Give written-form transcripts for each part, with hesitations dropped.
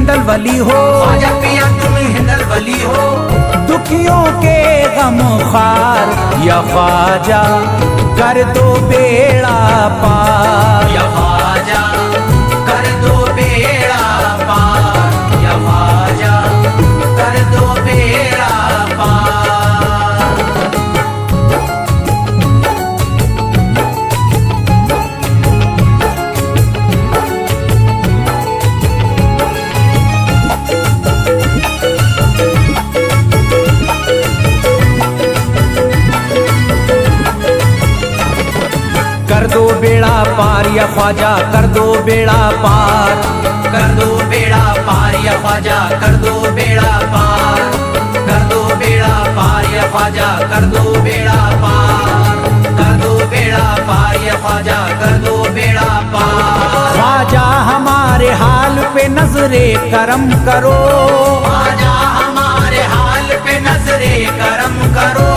हिंदल वली हो, ख्वाजा पिया तुम हिंदल वली हो। दुखियों के गम खार या ख्वाजा कर दो बेड़ा पार, या ख्वाजा कर दो बेड़ा पार, या ख्वाजा कर दो बेड़ा पार। कर दो बेड़ा पार या ख्वाजा कर दो बेड़ा पार, कर दो बेड़ा पार या ख्वाजा कर दो बेड़ा पार, कर दो बेड़ा पार या ख्वाजा कर दो बेड़ा पार, कर दो बेड़ा पार या ख्वाजा कर दो बेड़ा पार। ख्वाजा हमारे हाल पे नजरे करम करो, ख्वाजा हमारे हाल पे नजरे करम करो,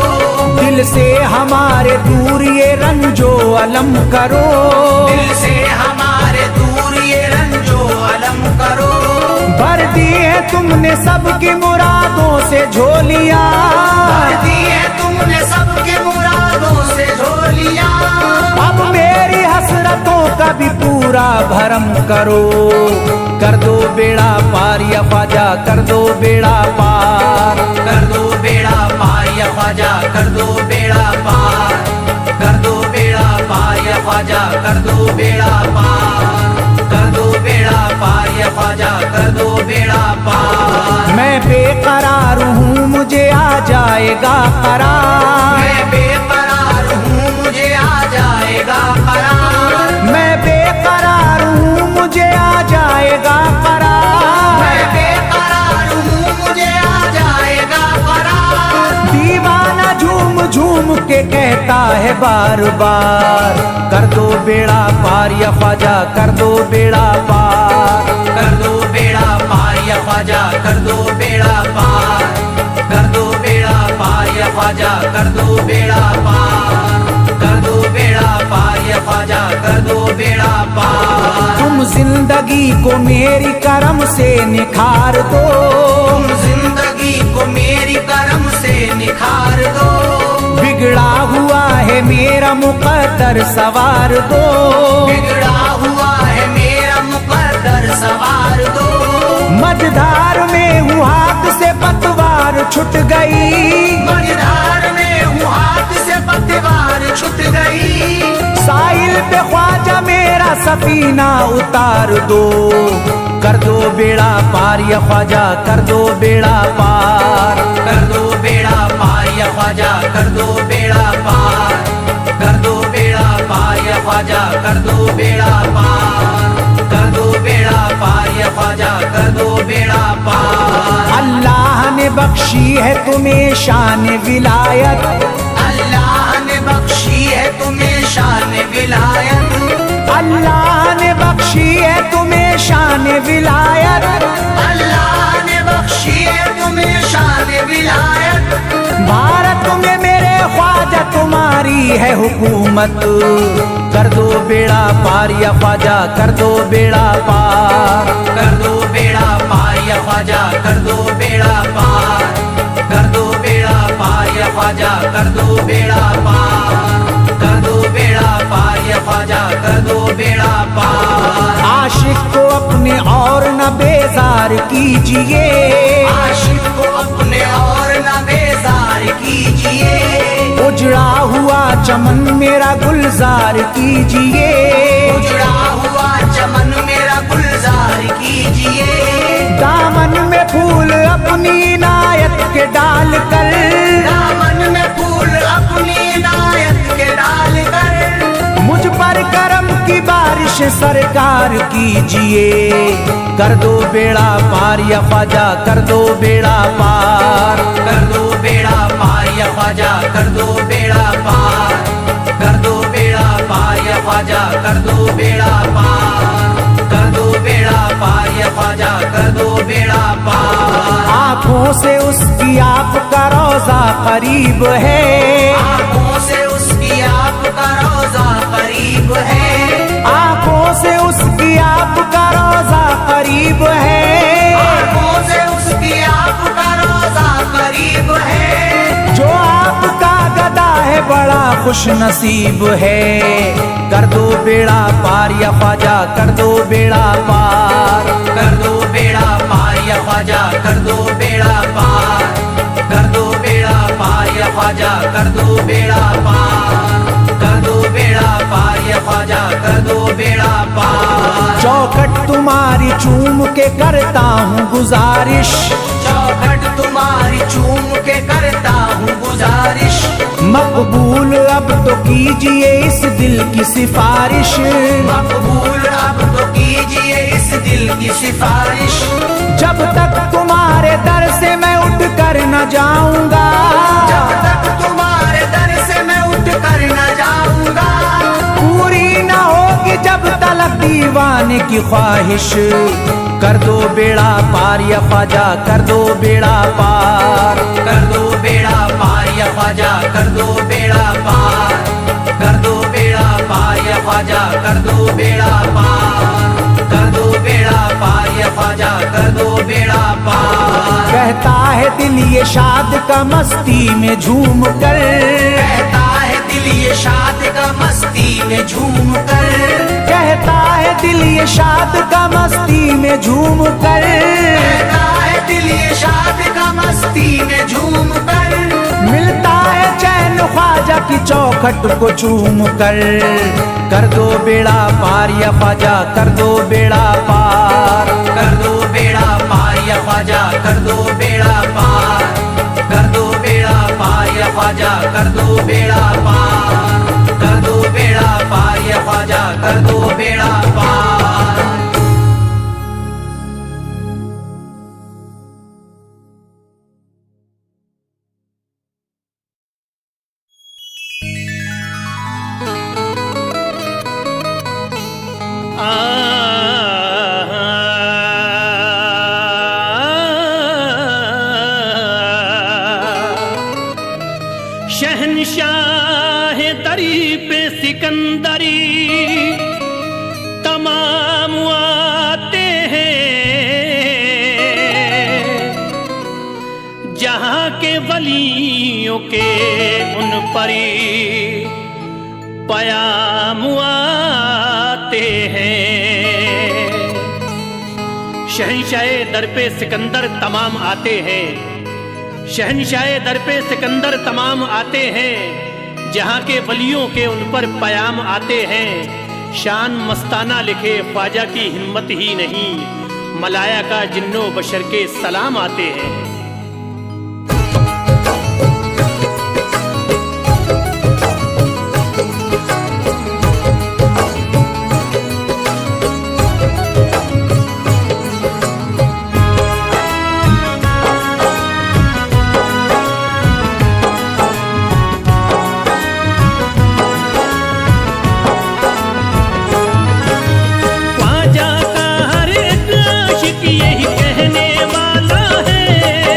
दिल से हमारे दूर ये रंजो अलम करो, दिल से हमारे दूर ये रंजो अलम करो। भर दी है तुमने सबकी मुरादों से झोलियां, भर दी है तुमने सबके मुरादों से झोलियां। अब मेरी हसरतों का भी पूरा भरम करो, कर दो बेड़ा पार या ख्वाजा कर दो बेड़ा पार, कर दो बेड़ा पार या ख्वाजा कर दो बेड़ा पार, कर दो बेड़ा पार या ख्वाजा कर दो बेड़ा पार, कर दो बेड़ा पार या ख्वाजा कर दो बेड़ा पार। मैं बेकरार हूँ मुझे आ जाएगा करार, मैं बेकरार हूँ मुझे आ जाएगा करार, मैं बेकरार हूँ मुझे आ जाएगा करार, मैं बेकरार हूँ मुझे आ जाएगा करार। दीवाना झूम झूम के कहता है बार बार, कर दो बेड़ा पार या ख्वाजा कर दो बेड़ा पार, कर दो बेड़ा पार या ख्वाजा कर दो बेड़ा पार, कर दो बेड़ा पार या ख्वाजा कर दो बेड़ा पार, कर दो बेड़ा पार या ख्वाजा कर दो बेड़ा पार। तुम जिंदगी को मेरी करम से निखार दो, तुम जिंदगी को मेरी करम से निखार दो, बिगड़ा हुआ है मेरा मुकद्दर सवार दो, बिगड़ा हुआ है मेरा मुकद्दर सवार दो। मझधार में हूँ हाथ से पतवार छूट गई, मझधार में हूँ हाथ से पतवार छूट गई, साहिल पे ख्वाजा मेरा सफीना उतार दो, कर दो बेड़ा पार या ख्वाजा कर दो बेड़ा पार, कर दो बेड़ा पार या ख्वाजा कर दो बेड़ा पार, कर दो बेड़ा पार या ख्वाजा कर दो बेड़ा पार, कर दो बेड़ा पार या ख्वाजा कर दो बेड़ा पार। अल्लाह ने बख्शी है तुम्हें शान विलायत, अल्लाह ने बख्शी है तुम्हें शान विलायत, अल्लाह ने बख्शी है तुम्हें शान विलायत, अल्लाह ने बख्शी है तुम्हें शान विलायत। भारत में मेरे ख्वाजा तुम्हारी है हुकूमत, कर दो बेड़ा पार या ख्वाजा कर दो बेड़ा पार, कर दो बेड़ा पार या ख्वाजा कर दो बेड़ा पार, कर दो बेड़ा पार या ख्वाजा कर दो बेड़ा पार, कर दो बेड़ा पार या ख्वाजा कर दो बेड़ा पार। आशिक को अपने और न बेजार कीजिए, आशिक को अपने और न बेजार कीजिए, उजड़ा हुआ चमन मेरा गुलजार कीजिए, उजड़ा हुआ चमन मेरा गुलजार कीजिए, दामन में फूल अपनी इनायत के डाल कर, दामन में फूल अपनी इनायत के डाल कर, मुझ पर करम की बारिश सरकार कीजिए, कर दो बेड़ा पार या ख्वाजा कर दो बेड़ा पार, कर दो बेड़ा पार या ख्वाजा कर दो बेड़ा पार, कर दो बेड़ा पार या ख्वाजा कर दो बेड़ा पार, कर दो बेड़ा पार या ख्वाजा कर दो बेड़ा पार। आँखों से उसकी आपका रोजा करीब है, आँखों से उसकी आपका रोजा करीब है, आँखों से उसकी आपका रोजा करीब है, खुश नसीब है। कर दो बेड़ा पार या ख्वाजा, कर दो बेड़ा पार। कर दो बेड़ा पार या ख्वाजा, कर दो बेड़ा पार। कर दो बेड़ा पार या ख्वाजा, कर दो बेड़ा पार। कर दो बेड़ा पार या ख्वाजा, कर दो बेड़ा पार। चौखट तुम्हारी चूम के करता हूँ गुजारिश, चौखट तुम्हारी चूम के करता हूँ गुजारिश। मकबूल अब तो कीजिए इस दिल की सिफारिश। मकबूल अब तो कीजिए इस दिल की सिफारिश। जब तक तुम्हारे दर से मैं उठ कर न जाऊंगा, जब तक तुम्हारे दर से मैं उठ कर न जाऊंगा, पूरी न होगी जब तलक दीवाने की ख्वाहिश। कर दो बेड़ा पार या ख्वाजा, कर दो बेड़ा पार। कर दो बेड़ा पार या ख्वाजा, कर दो बेड़ा पार। कर दो बेड़ा पार या ख्वाजा, कर दो बेड़ा पार। कर दो बेड़ा पार या ख्वाजा, कर दो बेड़ा पार। कहता है दिल ये शाद का मस्ती में झूम कर, कहता है दिल ये शाद का मस्ती में झूम कर। कहता है दिल ये शाद का मस्ती में झूम कर। कहता है दिल ये शाद का मस्ती में झूम कर। मिलता है चैन ख्वाजा की चौखट को चूम कर। कर दो बेड़ा पार या ख्वाजा, कर दो बेड़ा पार। कर दो बेड़ा पार या ख्वाजा, कर दो बेड़ा पार। कर दो बेड़ा पार या ख्वाजा, कर दो बेड़ा पार। कर दो बेड़ा पार या ख्वाजा, कर दो बेड़ा पार। शहनशाह दरी पे सिकंदरी तमाम आते हैं, जहाँ के वलियों के उन परी पयाम आते हैं। शहनशाह दर पे सिकंदर तमाम आते हैं, शहनशाह दर पे सिकंदर तमाम आते हैं, जहाँ के वलियों के उन पर पयाम आते हैं। शान मस्ताना लिखे ख्वाजा की हिम्मत ही नहीं, मलाया का जिन्नो बशर के सलाम आते हैं। ख्वाजा का हर एक आशिक यही कहने वाला है,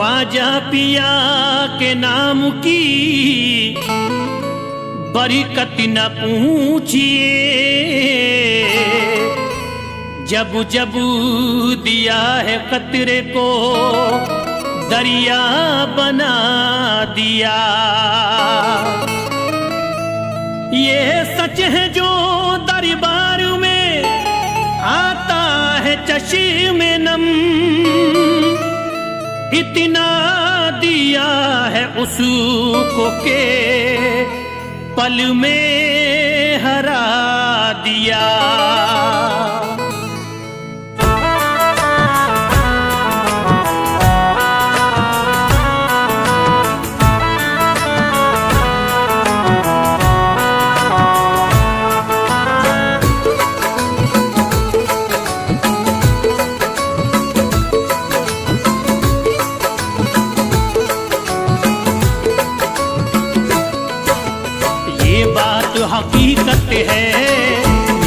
ख्वाजा पिया के नाम की बरकत न पूछिए, जब जब दिया है कतरे को दरिया बना दिया। ये सच है जो दरबार में आता है चश्मे नम, इतना दिया है उसको के पल में हरा दिया। हकीकत है,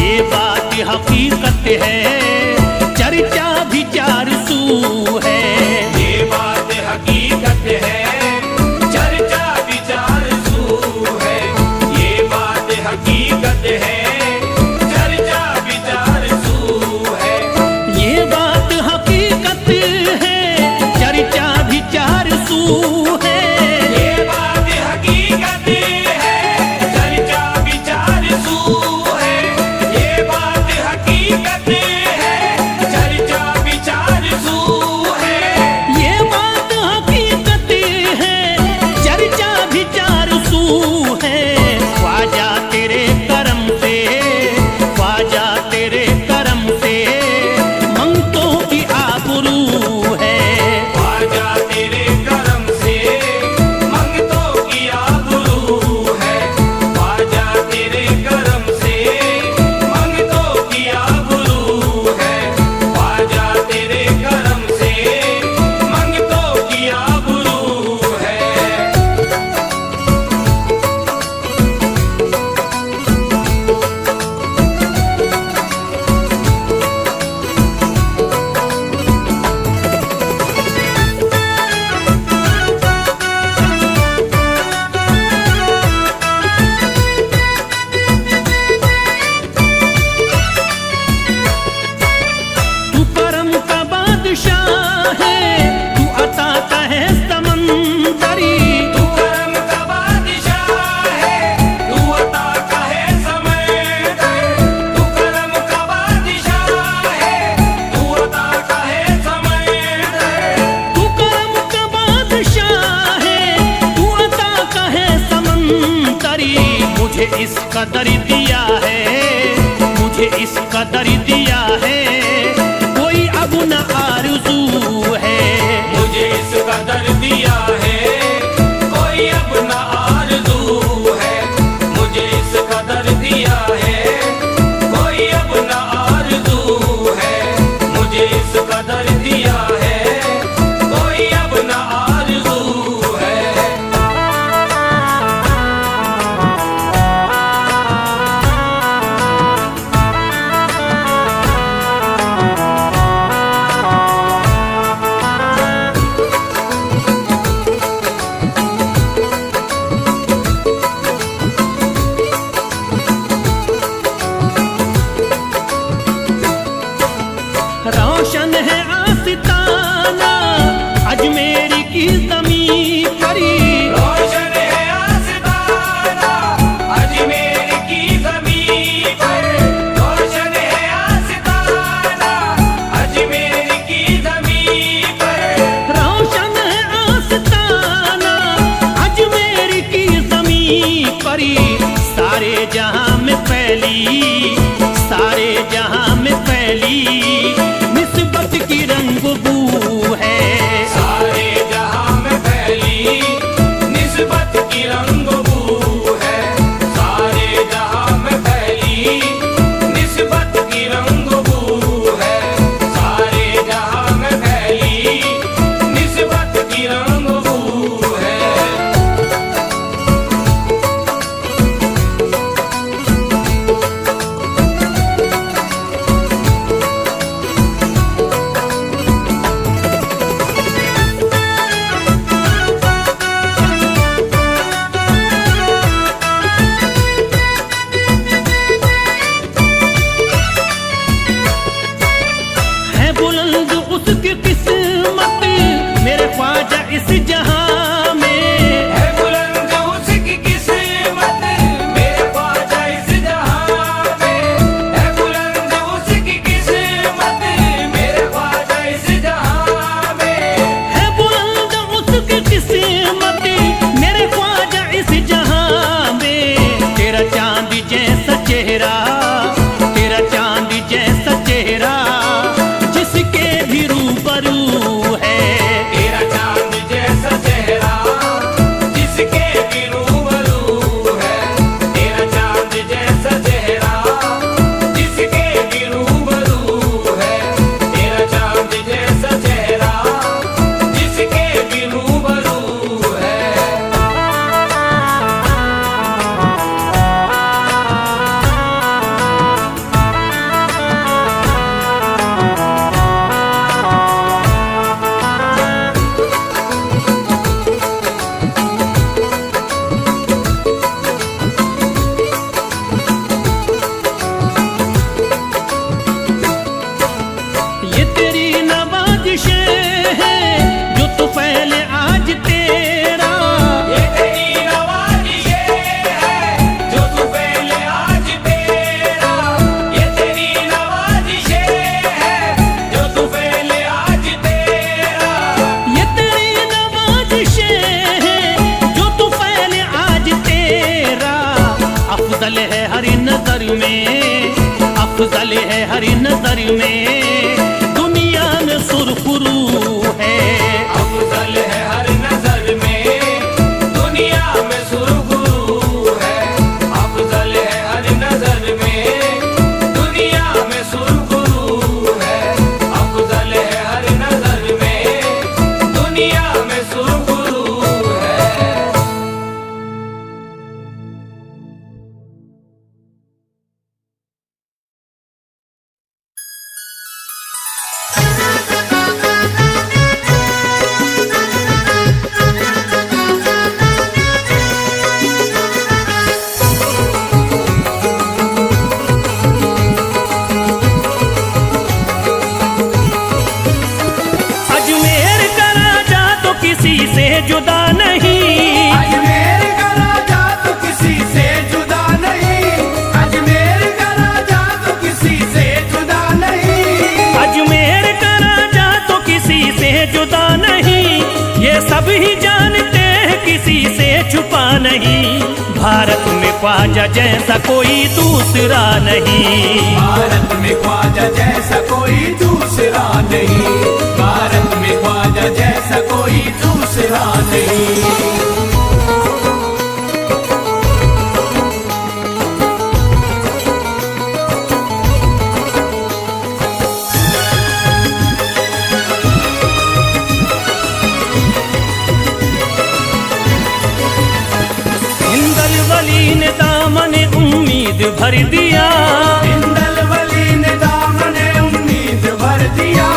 ये बात हकीकत है, चर्चा विचार सू है। ये बात हकीकत है, चर्चा विचार सू है। ये बात हकीकत है, चर्चा विचार सू है। ये बात हकीकत है, चर्चा विचार सू है। ये बात हकीकत है, चर्चा विचार सू है। ये बात हकीकत है, चर्चा विचार सू है। ये बात हकीकत है, चर्चा विचार सू है। ख्वाजा तेरे करम से, ख्वाजा तेरे करम से मंगतों की आबरू है। ख्वाजा तेरे करम से मंगतों की आबरू है। ख्वाजा तेरे करम से मंगतों की आबरू है। ख्वाजा तेरे करम से मंगतों की आबरू है। तू करम का बादशाह है, तू अता का है समंदरी। तू करम का बादशाह है, तू अता का है समंदर। तू करम का बादशाह है, तू अता का है समंदर। तू करम का बादशाह है, तू अता का है समंदरी। मुझे इस कदर दिया है, मुझे इस कदर दिया है, कोई अब न आरज़ू है। मुझे इस कदर दिया है, कोई अब न आरज़ू है। मुझे इस कदर दिया है, कोई अब न आरज़ू है। मुझे इस कदर दिया है, कोई अब न आरज़ू है। रोशन है आस्ताना अजमेर की ज़मीं परी। रोशन है आस्ताना अजमेर की ज़मीं पर। रोशन है आस्ताना अजमेर की ज़मीं पर। रोशन है आस्ताना अजमेर की ज़मीं परी। सारे जहां में फैली, सारे जहां में फैली निस्बत की रंग बू है। सारे जहां में फैली निस्बत की रंग बू है। सारे जहां में फैली निस्बत की रंग बू है। सारे जहां में फैली निस्बत की रंग बू है। अफजल है हर नजर में, अफजल है हर नजर में, दुनिया में सुरखरू है। अफजल है हर नजर में, दुनिया में सुरखरू है। अफजल है हर नजर में, दुनिया में सुरखरू है। अफजल है हर नजर में, दुनिया में सुरखरू है। अजमेर का राजा तो किसी से जुदा नहीं, अजमेर का राजा तो किसी से जुदा नहीं। अजमेर का राजा तो किसी से जुदा नहीं। अजमेर का राजा तो किसी से जुदा नहीं, ये सब ही जानते हैं किसी से छुपा नहीं। भारत में ख्वाजा जैसा कोई दूसरा नहीं, भारत में ख्वाजा जैसा कोई दूसरा नहीं। भारत में ख्वाजा जैसा कोई दूसरा नहीं। हिंदल वली ने दामन उम्मीद भर दिया, हिंदल वली ने दामन उम्मीद भर दिया।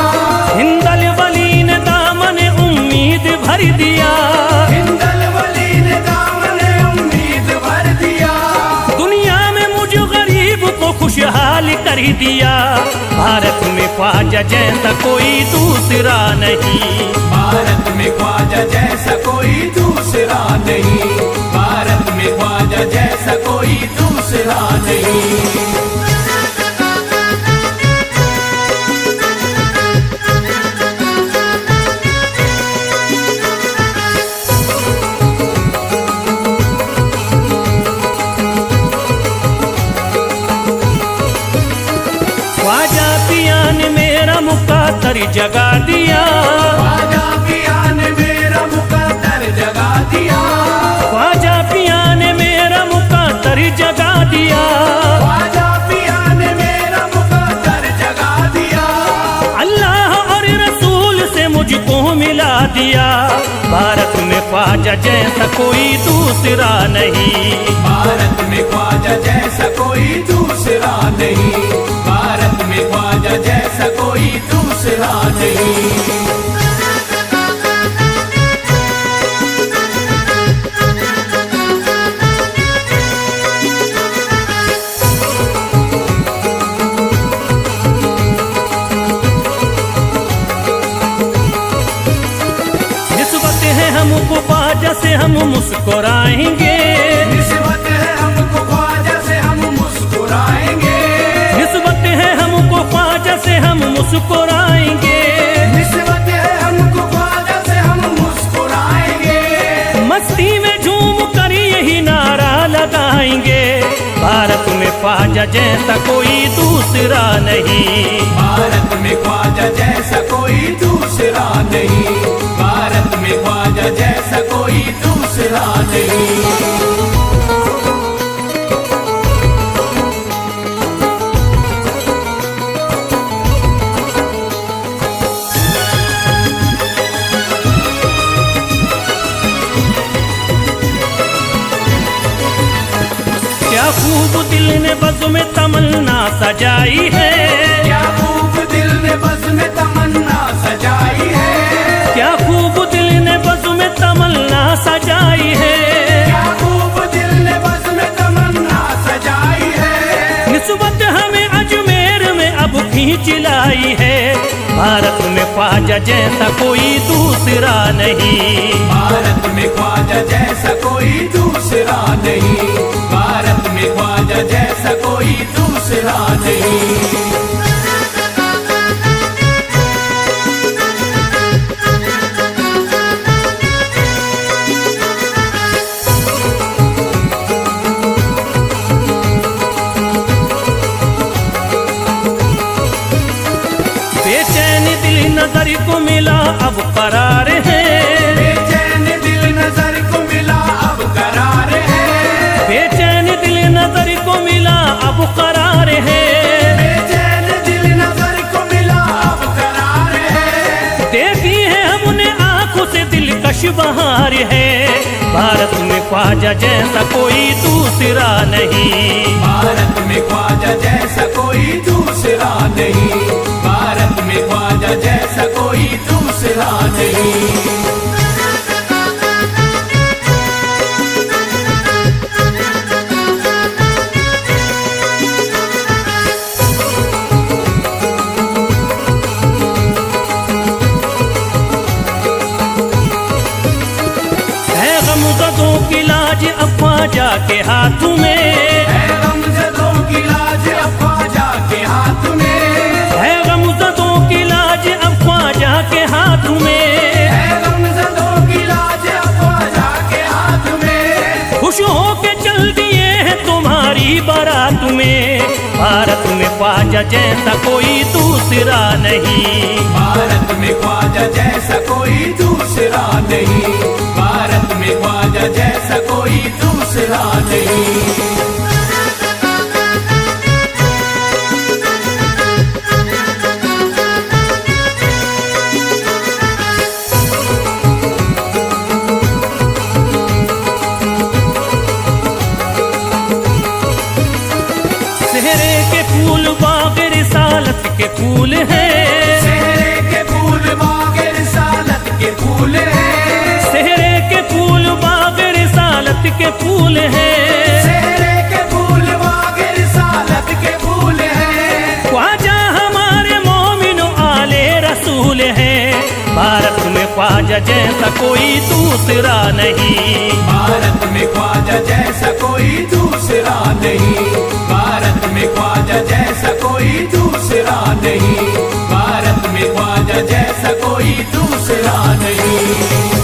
हिंदल वली ने दामन उम्मीद भर दिया, हिंदल वली ने दामन उम्मीद भर दिया। दुनिया में मुझ गरीब को खुशहाल कर दिया। भारत में ख्वाजा जैसा कोई दूसरा नहीं, भारत में ख्वाजा जैसा कोई दूसरा नहीं। भारत में ख्वाजा जैसा कोई दूसरा नहीं। ख्वाजा पिया ने मेरा मुकादर जगा दिया, ख्वाजा पिया ने मेरा मुकद्दर जगा दिया। ख्वाजा पिया ने मेरा मुकादर जगा दिया। ख्वाजा पिया ने मेरा मुकद्दर जगा दिया। अल्लाह और रसूल से मुझको मिला दिया। भारत में ख्वाजा जैसा कोई दूसरा नहीं, भारत में ख्वाजा जैसा कोई दूसरा नहीं। भारत में ख्वाजा जैसा कोई दूसरा नहीं। निस्बत है हमको ख्वाजा से हम मुस्कुराएंगे, निस्बत है हमको ख्वाजा से हम मुस्कुराएंगे। निस्बत है हमको ख्वाजा से हम मुस्कुराएंगे। निस्बत है हमको ख्वाजा से हम मुस्कुराएंगे। मस्ती में झूम कर यही नारा लगाएंगे। भारत में ख्वाजा जैसा कोई दूसरा नहीं, भारत में ख्वाजा जैसा कोई दूसरा नहीं। भारत में ख्वाजा जैसा कोई दूसरा नहीं। क्या खूब दिल ने बज़्म में तमन्ना सजाई है, क्या खूब दिल ने बज़्म में तमन्ना सजाई है। क्या खूब दिल ने बज़्म में तमन्ना सजाई है। क्या खूब दिल ने बज़्म में तमन्ना सजाई है। निस्बत हमें अजमेर में अब खींच लाई है। भारत में ख्वाजा जैसा कोई दूसरा नहीं, भारत में ख्वाजा जैसा कोई दूसरा नहीं। भारत में ख्वाजा जैसा कोई दूसरा नहीं। खुशबहार है। भारत में ख्वाजा जैसा कोई दूसरा नहीं। भारत में ख्वाजा जैसा कोई दूसरा नहीं। भारत में ख्वाजा जैसा कोई दूसरा नहीं। गमज़दों की लाज अब ख्वाजा के हाथ में है। गमज़दों की लाज अब ख्वाजा के हाथ में है। गमज़दों की लाज अब ख्वाजा के हाथ में है। गमज़दों की लाज अब ख्वाजा के हाथ में। खुश होके चल दिए हैं तुम्हारी बारात में। भारत में ख्वाजा जैसा कोई दूसरा नहीं। भारत में ख्वाजा जैसा कोई दूसरा नहीं। भारत में ख्वाजा जैसा कोई दूसरा नहीं। सेहरे के फूल बाग रिसालत के फूल हैं। सेहरे के फूल बाग रिसालत के फूल हैं। सेहरे के फूल बाग रिसालत के फूल हैं। सेहरे के फूल बाग रिसालत के फूल हैं। ख्वाजा हमारे मोमिनो आले रसूल हैं। भारत में ख्वाजा जैसा कोई दूसरा नहीं। भारत में ख्वाजा जैसा कोई दूसरा नहीं।